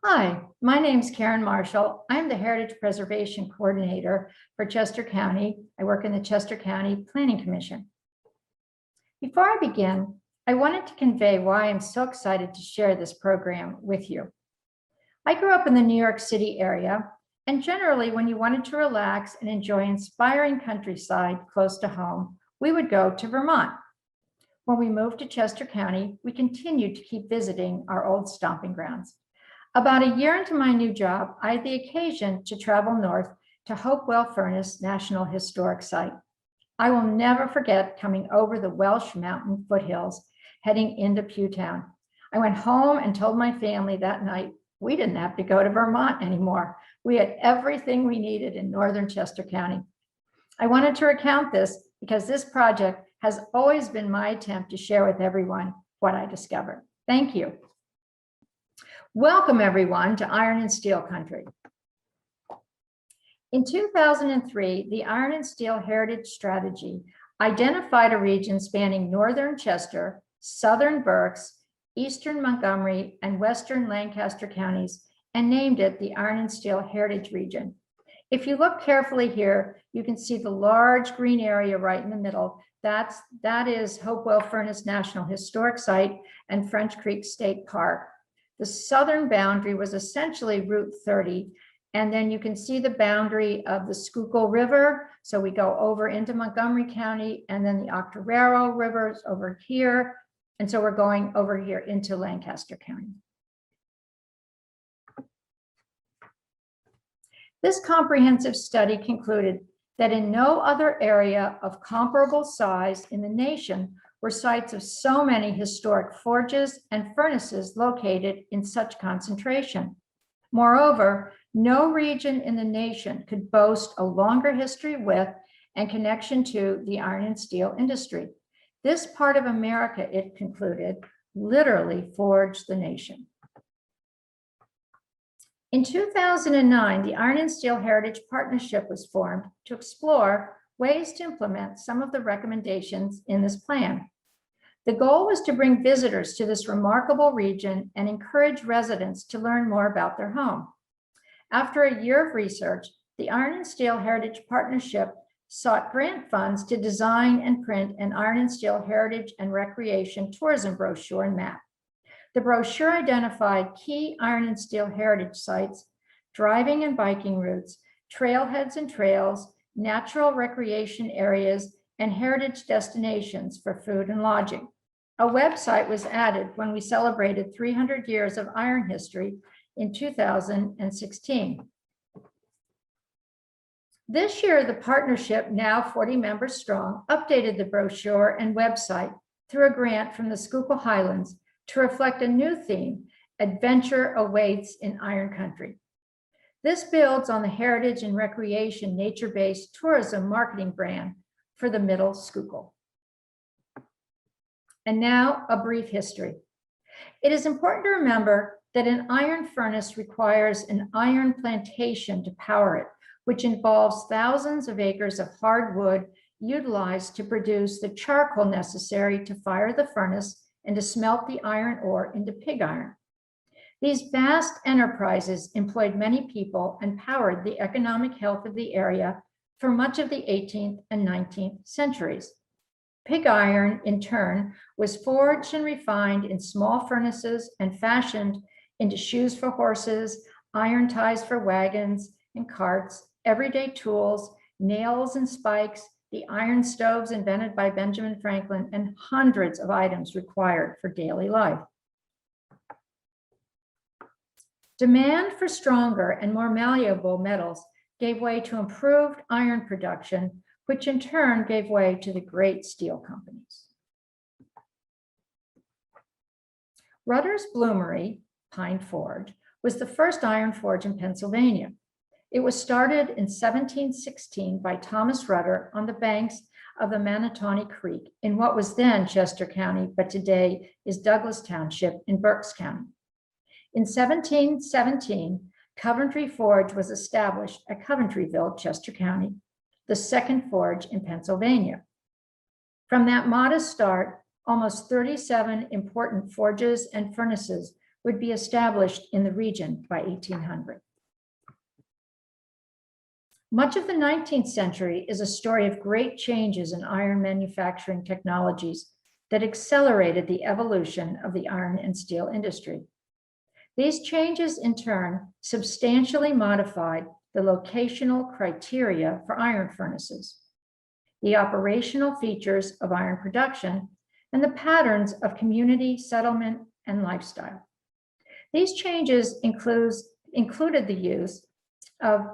Hi, my name is Karen Marshall. I'm the Heritage Preservation Coordinator for Chester County. I work in the Chester County Planning Commission. Before I begin, I wanted to convey why I'm so excited to share this program with you. I grew up in the New York City area, and generally when you wanted to relax and enjoy inspiring countryside close to home, we would go to Vermont. When we moved to Chester County, we continued to keep visiting our old stomping grounds. About a year into my new job, I had the occasion to travel north to Hopewell Furnace National Historic Site. I will never forget coming over the Welsh Mountain foothills, heading into Pewtown. I went home and told my family that night we didn't have to go to Vermont anymore. We had everything we needed in northern Chester County. I wanted to recount this because this project has always been my attempt to share with everyone what I discovered. Thank you. Welcome, everyone, to Iron and Steel Country. In 2003, the Iron and Steel Heritage Strategy identified a region spanning northern Chester, southern Berks, eastern Montgomery, and western Lancaster counties, and named it the Iron and Steel Heritage Region. If you look carefully here, you can see the large green area right in the middle. That is Hopewell Furnace National Historic Site and French Creek State Park. The southern boundary was essentially Route 30, and then you can see the boundary of the Schuylkill River. So we go over into Montgomery County, and then the Octoraro River is over here. And so we're going over here into Lancaster County. This comprehensive study concluded that in no other area of comparable size in the nation were sites of so many historic forges and furnaces located in such concentration. Moreover, no region in the nation could boast a longer history with and connection to the iron and steel industry. This part of America, it concluded, literally forged the nation. In 2009, the Iron and Steel Heritage Partnership was formed to explore ways to implement some of the recommendations in this plan. The goal was to bring visitors to this remarkable region and encourage residents to learn more about their home. After a year of research, the Iron and Steel Heritage Partnership sought grant funds to design and print an Iron and Steel Heritage and Recreation Tourism brochure and map. The brochure identified key iron and steel heritage sites, driving and biking routes, trailheads and trails, natural recreation areas, and heritage destinations for food and lodging. A website was added when we celebrated 300 years of iron history in 2016. This year, the partnership, now 40 members strong, updated the brochure and website through a grant from the Schuylkill Highlands to reflect a new theme: adventure awaits in Iron Country. This builds on the heritage and recreation nature-based tourism marketing brand for the Middle Schuylkill. And now a brief history. It is important to remember that an iron furnace requires an iron plantation to power it, which involves thousands of acres of hardwood utilized to produce the charcoal necessary to fire the furnace and to smelt the iron ore into pig iron. These vast enterprises employed many people and powered the economic health of the area for much of the 18th and 19th centuries. Pig iron, in turn, was forged and refined in small furnaces and fashioned into shoes for horses, iron ties for wagons and carts, everyday tools, nails and spikes, the iron stoves invented by Benjamin Franklin, and hundreds of items required for daily life. Demand for stronger and more malleable metals gave way to improved iron production, which in turn gave way to the great steel companies. Rutter's Bloomery, Pine Forge, was the first iron forge in Pennsylvania. It was started in 1716 by Thomas Rutter on the banks of the Manatawny Creek in what was then Chester County, but today is Douglas Township in Berks County. In 1717, Coventry Forge was established at Coventryville, Chester County, the second forge in Pennsylvania. From that modest start, almost 37 important forges and furnaces would be established in the region by 1800. Much of the 19th century is a story of great changes in iron manufacturing technologies that accelerated the evolution of the iron and steel industry. These changes, in turn, substantially modified the locational criteria for iron furnaces, the operational features of iron production, and the patterns of community settlement and lifestyle. These changes included the use of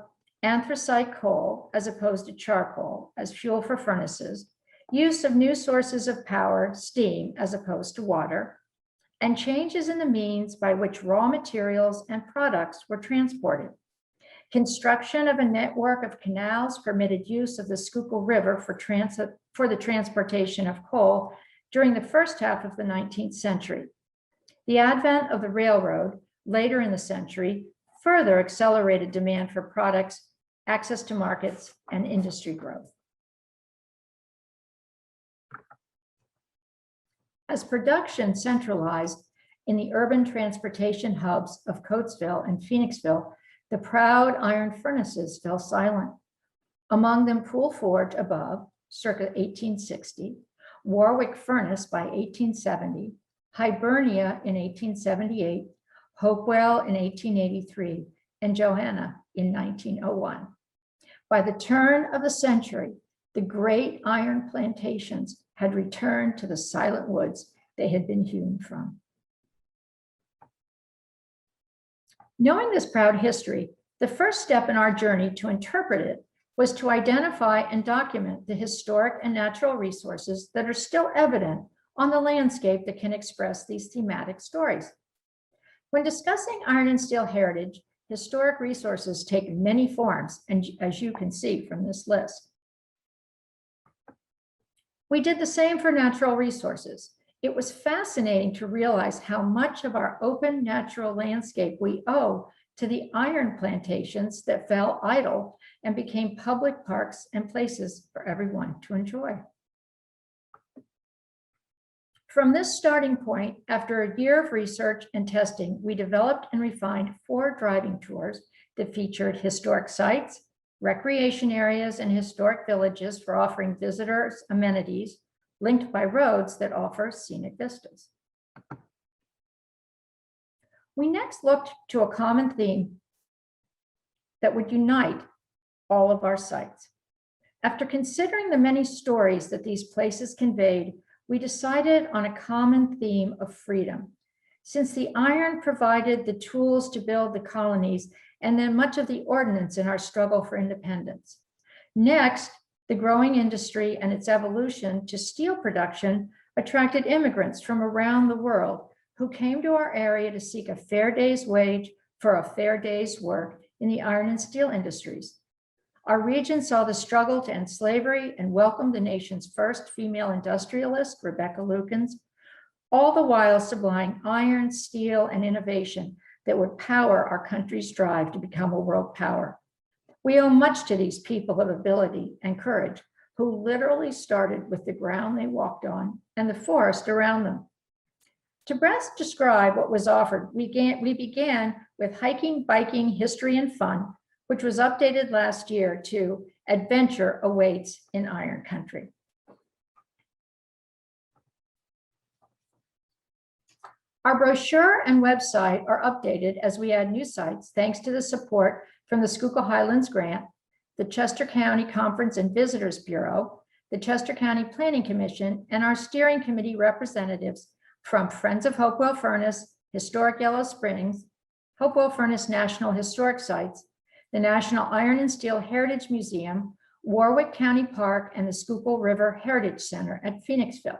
anthracite coal as opposed to charcoal as fuel for furnaces, use of new sources of power, steam as opposed to water, and changes in the means by which raw materials and products were transported. Construction of a network of canals permitted use of the Schuylkill River for the transportation of coal during the first half of the 19th century. The advent of the railroad later in the century further accelerated demand for products, access to markets, and industry growth. As production centralized in the urban transportation hubs of Coatesville and Phoenixville, the proud iron furnaces fell silent. Among them, Poole Forge above, circa 1860, Warwick Furnace by 1870, Hibernia in 1878, Hopewell in 1883, and Joanna in 1901. By the turn of the century, the great iron plantations had returned to the silent woods they had been hewn from. Knowing this proud history, the first step in our journey to interpret it was to identify and document the historic and natural resources that are still evident on the landscape that can express these thematic stories. When discussing iron and steel heritage, historic resources take many forms, and as you can see from this list. We did the same for natural resources. It was fascinating to realize how much of our open natural landscape we owe to the iron plantations that fell idle and became public parks and places for everyone to enjoy. From this starting point, after a year of research and testing, we developed and refined 4 driving tours that featured historic sites, recreation areas, and historic villages for offering visitors amenities linked by roads that offer scenic vistas. We next looked to a common theme that would unite all of our sites. After considering the many stories that these places conveyed, we decided on a common theme of freedom. Since the iron provided the tools to build the colonies and then much of the ordnance in our struggle for independence. Next, the growing industry and its evolution to steel production attracted immigrants from around the world who came to our area to seek a fair day's wage for a fair day's work in the iron and steel industries. Our region saw the struggle to end slavery and welcomed the nation's first female industrialist, Rebecca Lukens, all the while supplying iron, steel, and innovation that would power our country's drive to become a world power. We owe much to these people of ability and courage who literally started with the ground they walked on and the forest around them. To best describe what was offered, we began with hiking, biking, history, and fun, which was updated last year to Adventure Awaits in Iron Country. Our brochure and website are updated as we add new sites thanks to the support from the Schuylkill Highlands Grant, the Chester County Conference and Visitors Bureau, the Chester County Planning Commission, and our steering committee representatives from Friends of Hopewell Furnace, Historic Yellow Springs, Hopewell Furnace National Historic Sites, the National Iron and Steel Heritage Museum, Warwick County Park, and the Schuylkill River Heritage Center at Phoenixville.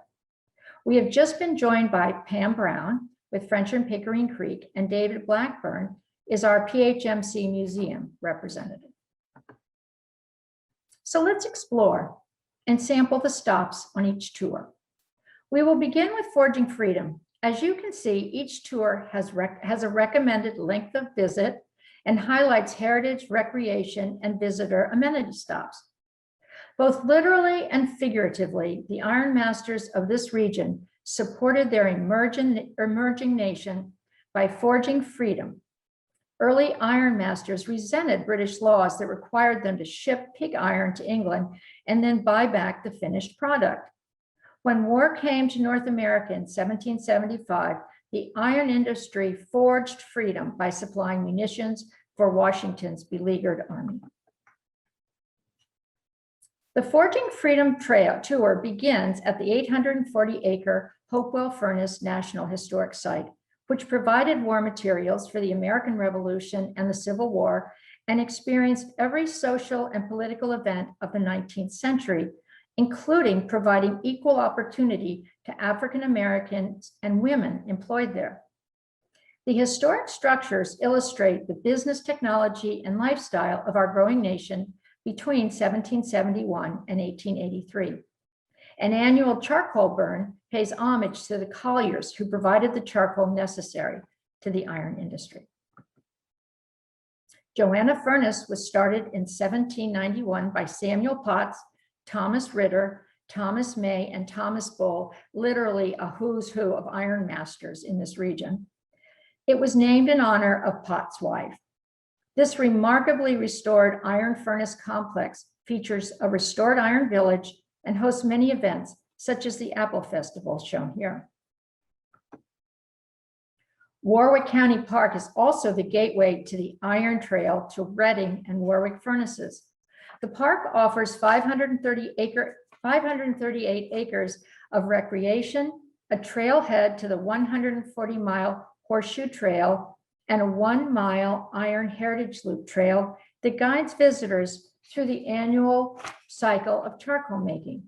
We have just been joined by Pam Brown with French and Pickering Creek, and David Blackburn is our PHMC Museum representative. So let's explore and sample the stops on each tour. We will begin with Forging Freedom. As you can see, each tour has a recommended length of visit and highlights heritage, recreation, and visitor amenity stops. Both literally and figuratively, the iron masters of this region supported their emerging nation by forging freedom. Early iron masters resented British laws that required them to ship pig iron to England and then buy back the finished product. When war came to North America in 1775, the iron industry forged freedom by supplying munitions for Washington's beleaguered army. The Forging Freedom Trail tour begins at the 840-acre Hopewell Furnace National Historic Site, which provided war materials for the American Revolution and the Civil War and experienced every social and political event of the 19th century, including providing equal opportunity to African Americans and women employed there. The historic structures illustrate the business, technology, and lifestyle of our growing nation between 1771 and 1883. An annual charcoal burn pays homage to the colliers who provided the charcoal necessary to the iron industry. Joanna Furnace was started in 1791 by Samuel Potts, Thomas Ritter, Thomas May, and Thomas Bull, literally a who's who of iron masters in this region. It was named in honor of Potts' wife. This remarkably restored iron furnace complex features a restored iron village and hosts many events, such as the Apple Festival shown here. Warwick County Park is also the gateway to the Iron Trail to Reading and Warwick furnaces. The park offers 538 acres of recreation, a trailhead to the 140-mile Horseshoe Trail, and a 1-mile Iron Heritage Loop Trail that guides visitors through the annual cycle of charcoal making.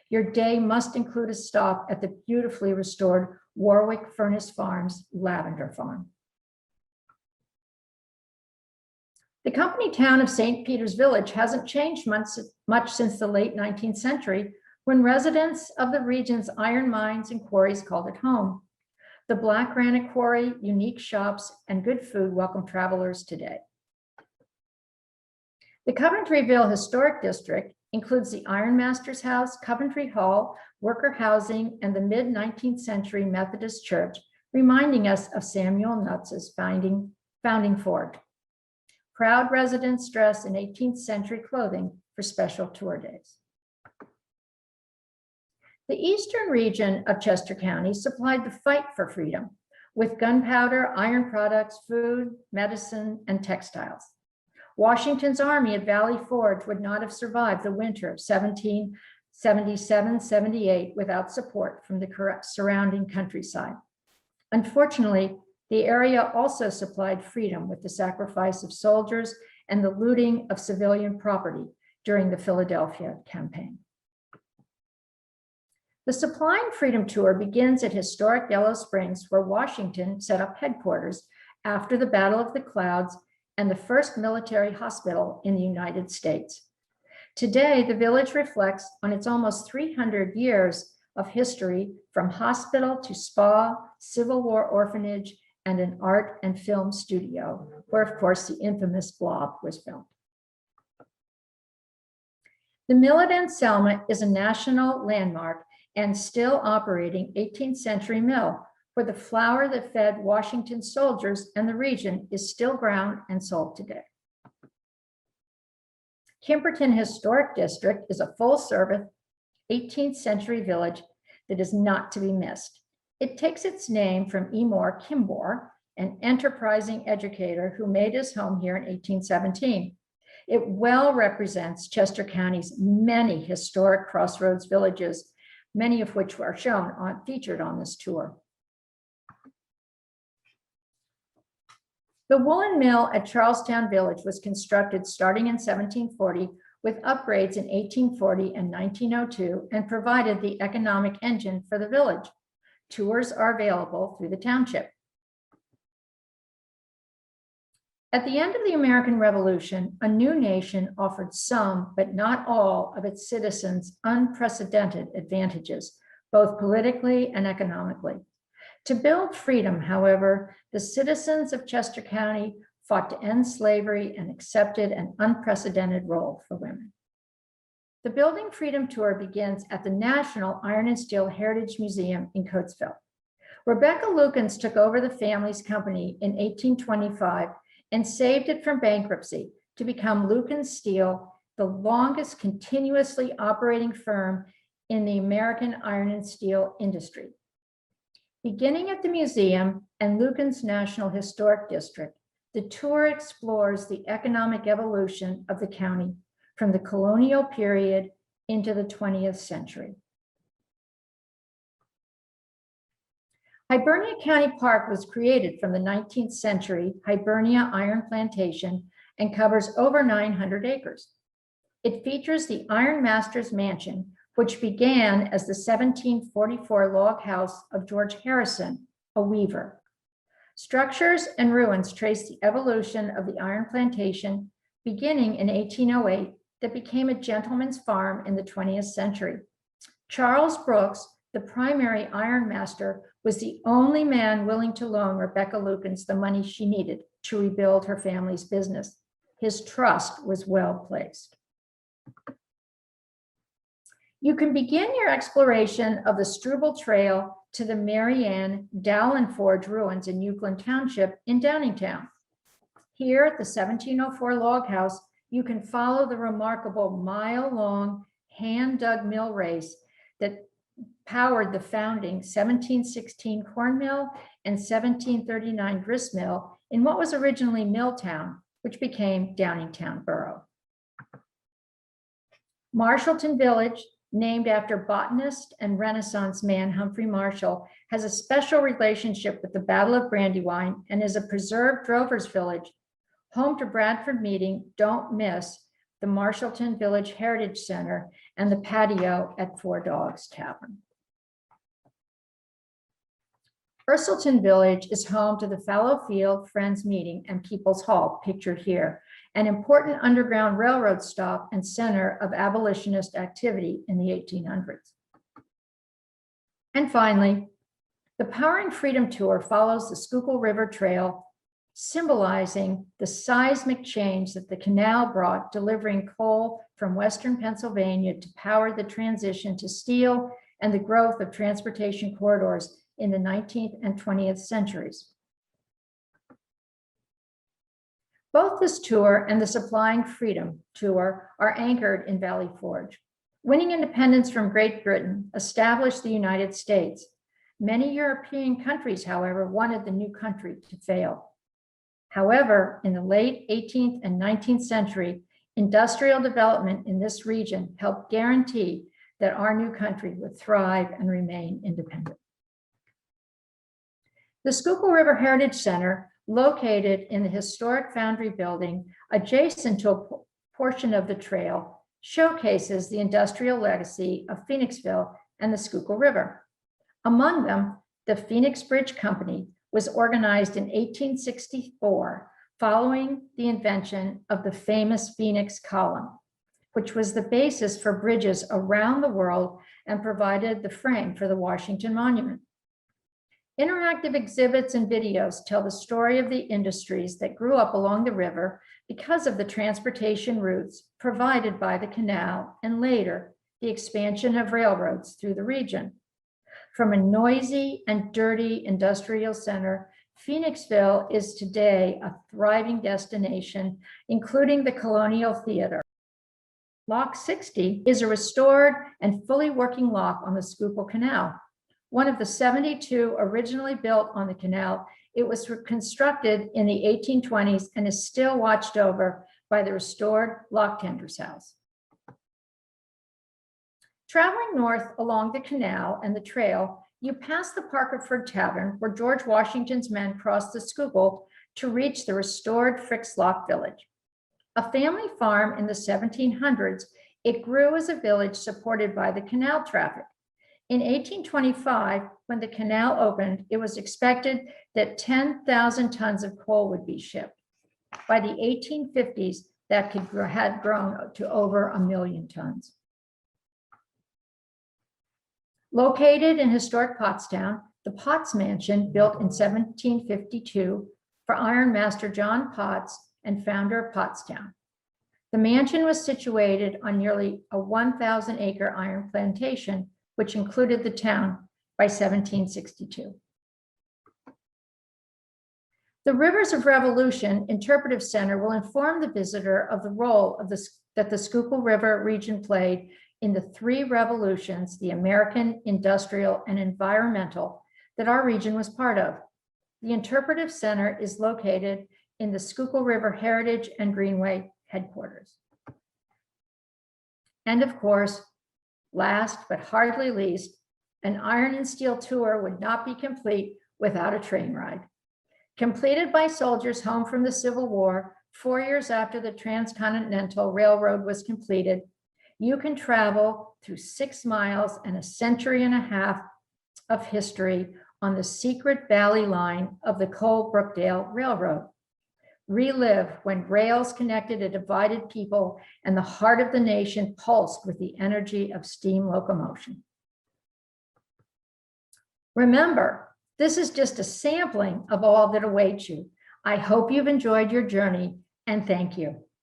Your day must include a stop at the beautifully restored Warwick Furnace Farms Lavender Farm. The company town of St. Peter's Village hasn't changed much since the late 19th century, when residents of the region's iron mines and quarries called it home. The Black Granite Quarry, unique shops, and good food welcome travelers today. The Coventryville Historic District includes the Ironmaster's House, Coventry Hall, worker housing, and the mid-19th century Methodist Church, reminding us of Samuel Nutz's founding forge. Proud residents dress in 18th century clothing for special tour days. The eastern region of Chester County supplied the fight for freedom with gunpowder, iron products, food, medicine, and textiles. Washington's army at Valley Forge would not have survived the winter of 1777-78 without support from the surrounding countryside. Unfortunately, the area also supplied freedom with the sacrifice of soldiers and the looting of civilian property during the Philadelphia campaign. The Supplying Freedom Tour begins at historic Yellow Springs, where Washington set up headquarters after the Battle of the Clouds and the first military hospital in the United States. Today, the village reflects on its almost 300 years of history, from hospital to spa, Civil War orphanage, and an art and film studio, where, of course, the infamous Blob was filmed. The Mill at Anselma is a national landmark and still operating 18th century mill, where the flour that fed Washington soldiers and the region is still ground and sold today. Kemperton Historic District is a full-service 18th century village that is not to be missed. It takes its name from Emor Kimbor, an enterprising educator who made his home here in 1817. It well represents Chester County's many historic crossroads villages, many of which are featured on this tour. The Woolen Mill at Charlestown Village was constructed starting in 1740 with upgrades in 1840 and 1902 and provided the economic engine for the village. Tours are available through the township. At the end of the American Revolution, a new nation offered some, but not all, of its citizens unprecedented advantages, both politically and economically. To build freedom, however, the citizens of Chester County fought to end slavery and accepted an unprecedented role for women. The Building Freedom Tour begins at the National Iron and Steel Heritage Museum in Coatesville. Rebecca Lukens took over the family's company in 1825 and saved it from bankruptcy to become Lukens Steel, the longest continuously operating firm in the American iron and steel industry. Beginning at the museum and Lukens National Historic District, the tour explores the economic evolution of the county from the colonial period into the 20th century. Hibernia County Park was created from the 19th century Hibernia iron plantation and covers over 900 acres. It features the Iron Master's Mansion, which began as the 1744 log house of George Harrison, a weaver. Structures and ruins trace the evolution of the iron plantation beginning in 1808 that became a gentleman's farm in the 20th century. Charles Brooks, the primary iron master, was the only man willing to loan Rebecca Lukens the money she needed to rebuild her family's business. His trust was well placed. You can begin your exploration of the Struble Trail to the Mary Ann Dowland Forge ruins in Euclid Township in Downingtown. Here at the 1704 log house, you can follow the remarkable mile-long hand-dug mill race that powered the founding 1716 corn mill and 1739 grist mill in what was originally Milltown, which became Downingtown Borough. Marshallton Village, named after botanist and Renaissance man Humphrey Marshall, has a special relationship with the Battle of Brandywine and is a preserved drovers village, home to Bradford Meeting. Don't miss the Marshallton Village Heritage Center and the patio at Four Dogs Tavern. Ursulton Village is home to the Fallowfield Friends Meeting and People's Hall, pictured here, an important underground railroad stop and center of abolitionist activity in the 1800s. And finally, the Powering Freedom Tour follows the Schuylkill River Trail, symbolizing the seismic change that the canal brought, delivering coal from Western Pennsylvania to power the transition to steel and the growth of transportation corridors in the 19th and 20th centuries. Both this tour and the Supplying Freedom tour are anchored in Valley Forge. Winning independence from Great Britain established the United States. Many European countries, however, wanted the new country to fail. However, in the late 18th and 19th century, industrial development in this region helped guarantee that our new country would thrive and remain independent. The Schuylkill River Heritage Center, located in the historic Foundry Building adjacent to a portion of the trail, showcases the industrial legacy of Phoenixville and the Schuylkill River. Among them, the Phoenix Bridge Company was organized in 1864 following the invention of the famous Phoenix Column, which was the basis for bridges around the world and provided the frame for the Washington Monument. Interactive exhibits and videos tell the story of the industries that grew up along the river because of the transportation routes provided by the canal and later the expansion of railroads through the region. From a noisy and dirty industrial center, Phoenixville is today a thriving destination, including the Colonial Theater. Lock 60 is a restored and fully working lock on the Schuylkill Canal. One of the 72 originally built on the canal, it was constructed in the 1820s and is still watched over by the restored lock tender's house. Traveling north along the canal and the trail, you pass the Parkerford Tavern, where George Washington's men crossed the Schuylkill to reach the restored Frick's Lock Village. A family farm in the 1700s, it grew as a village supported by the canal traffic. In 1825, when the canal opened, it was expected that 10,000 tons of coal would be shipped. By the 1850s, that had grown to over 1 million tons. Located in historic Pottstown, the Potts Mansion, built in 1752 for Iron Master John Potts and founder of Pottstown. The mansion was situated on nearly a 1,000-acre iron plantation, which included the town by 1762. The Rivers of Revolution Interpretive Center will inform the visitor of the role that the Schuylkill River region played in the three revolutions, the American, industrial, and environmental, that our region was part of. The Interpretive Center is located in the Schuylkill River Heritage and Greenway headquarters. And of course, last but hardly least, an Iron and Steel tour would not be complete without a train ride. Completed by soldiers home from the Civil War, 4 years after the Transcontinental Railroad was completed, you can travel through 6 miles and a century and a half of history on the secret valley line of the Cole-Brookdale Railroad. Relive when rails connected a divided people and the heart of the nation pulsed with the energy of steam locomotion. Remember, this is just a sampling of all that awaits you. I hope you've enjoyed your journey, and thank you.